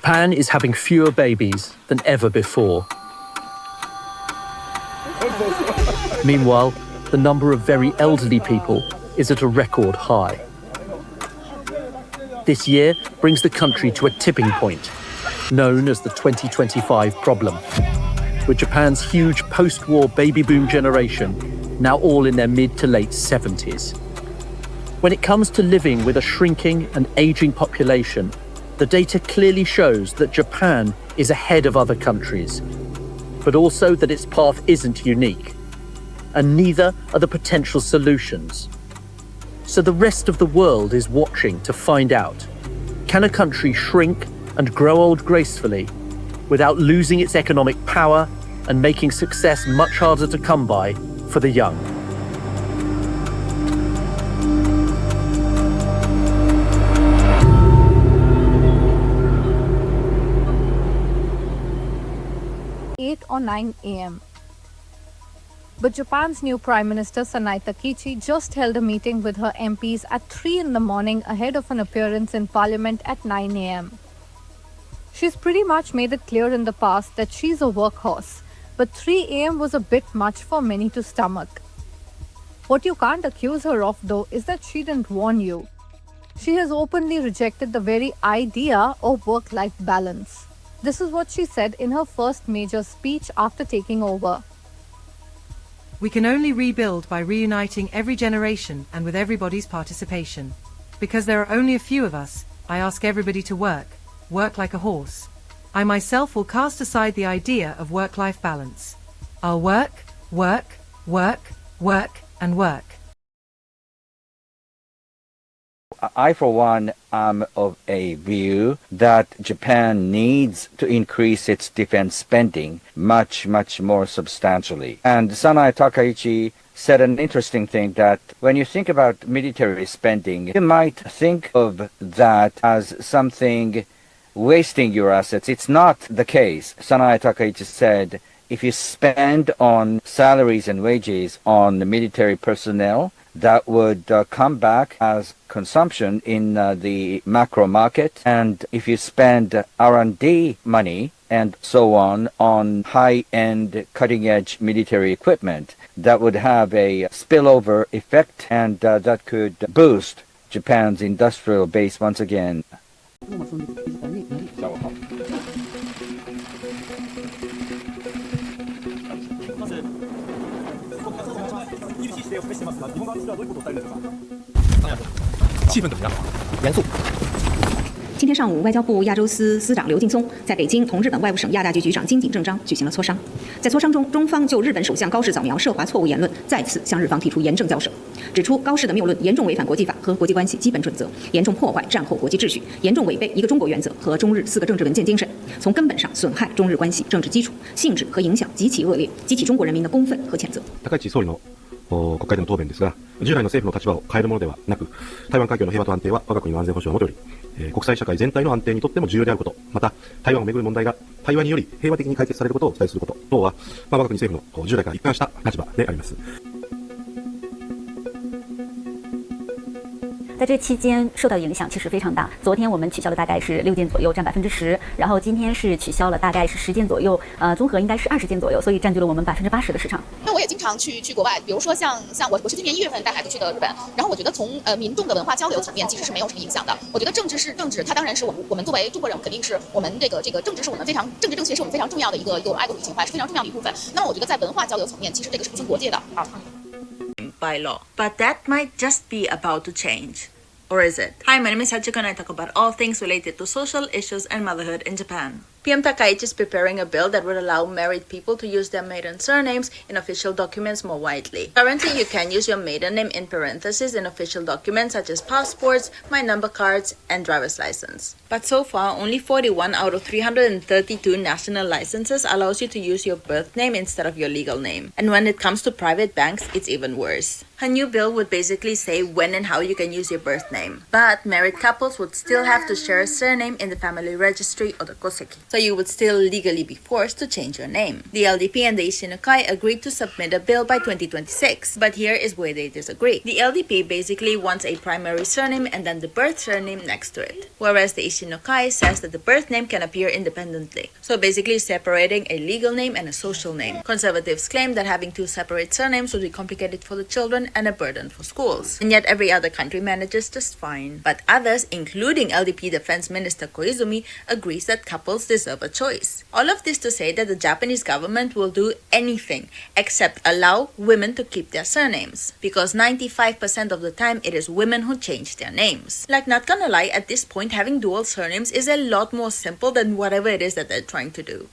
Japan is having fewer babies than ever before. Meanwhile, the number of very elderly people is at a record high. This year brings the country to a tipping point, known as the 2025 problem, with Japan's huge post-war baby boom generation now all in their mid to late 70s. When it comes to living with a shrinking and aging population, the data clearly shows that Japan is ahead of other countries, but also that its path isn't unique, and neither are the potential solutions. So the rest of the world is watching to find out, can a country shrink and grow old gracefully without losing its economic power and making success much harder to come by for the young? Or 9 a.m. But Japan's new Prime Minister Sanae Takaichi just held a meeting with her MPs at 3 in the morning ahead of an appearance in Parliament at 9 a.m. She's pretty much made it clear in the past that she's a workhorse, but 3 a.m. was a bit much for many to stomach. What you can't accuse her of, though, is that she didn't warn you. She has openly rejected the very idea of work-life balance. This is what she said in her first major speech after taking over. We can only rebuild by reuniting every generation and with everybody's participation. Because there are only a few of us, I ask everybody to work like a horse. I myself will cast aside the idea of work-life balance. I'll work, and work. I, for one, am of a view that Japan needs to increase its defense spending much more substantially. And Sanae Takaichi said an interesting thing, that when you think about military spending, you might think of that as something wasting your assets. It's not the case. Sanae Takaichi said, if you spend on salaries and wages on the military personnel, that would come back as consumption in the macro market. And if you spend R&D money and so on high-end, cutting-edge military equipment, that would have a spillover effect, and that could boost Japan's industrial base once again. Yes. 今天上午，外交部亚洲司司长刘劲松在北京同日本外务省亚大局局长金井正章举行了磋商。在磋商中，中方就日本首相高市早苗涉华错误言论再次向日方提出严正交涉，指出高市的谬论严重违反国际法和国际关系基本准则，严重破坏战后国际秩序，严重违背一个中国原则和中日4个政治文件精神，从根本上损害中日关系政治基础，性质和影响极其恶劣，激起中国人民的公愤和谴责。高市総理の国会での答弁ですが、従来の政府の立場を変えるものではなく、台湾海峡の平和と安定は我が国の安全保障のもとより、国際社会全体の安定にとっても重要であること、また台湾をめぐる問題が対話により平和的に解決されることを期待すること等は、我が国政府の従来から一貫した立場であります。在这期间受到影响其实非常大。昨天我们取消了大概是6件左右，占10%，然后今天是取消了大概是10件左右，综合应该是20件左右，所以占据了我们80%的市场。那我也经常去国外，比如说像我是今年1月份带孩子去的日本，然后我觉得从民众的文化交流层面其实是没有什么影响的。我觉得政治是政治，它当然是我们作为中国人肯定是我们这个政治是我们政治正确是我们非常重要的一个爱国主义情怀，是非常重要的一部分。那么我觉得在文化交流层面，其实这个是不分国界的啊。By law, but that might just be about to change. Or is it? Hi, my name is Hachiko and I talk about all things related to social issues and motherhood in Japan. PM Takaichi is preparing a bill that would allow married people to use their maiden surnames in official documents more widely. Currently, you can use your maiden name in parentheses in official documents such as passports, my number cards, and driver's license. But so far, only 41 out of 332 national licenses allows you to use your birth name instead of your legal name. And when it comes to private banks, it's even worse. A new bill would basically say when and how you can use your birth name. But married couples would still have to share a surname in the family registry or the koseki. so you would still legally be forced to change your name. The LDP and the Ishinukai agreed to submit a bill by 2026, but here is where they disagree. The LDP basically wants a primary surname and then the birth surname next to it, whereas the Ishinukai says that the birth name can appear independently, so basically separating a legal name and a social name. Conservatives claim that having two separate surnames would be complicated for the children and a burden for schools, and yet every other country manages just fine. But others, including LDP Defense Minister Koizumi, agrees that couples deserve a choice. All of this to say that the Japanese government will do anything except allow women to keep their surnames, because 95% of the time it is women who change their names. Like, not gonna lie, at this point having dual surnames is a lot more simple than whatever it is that they're trying to do.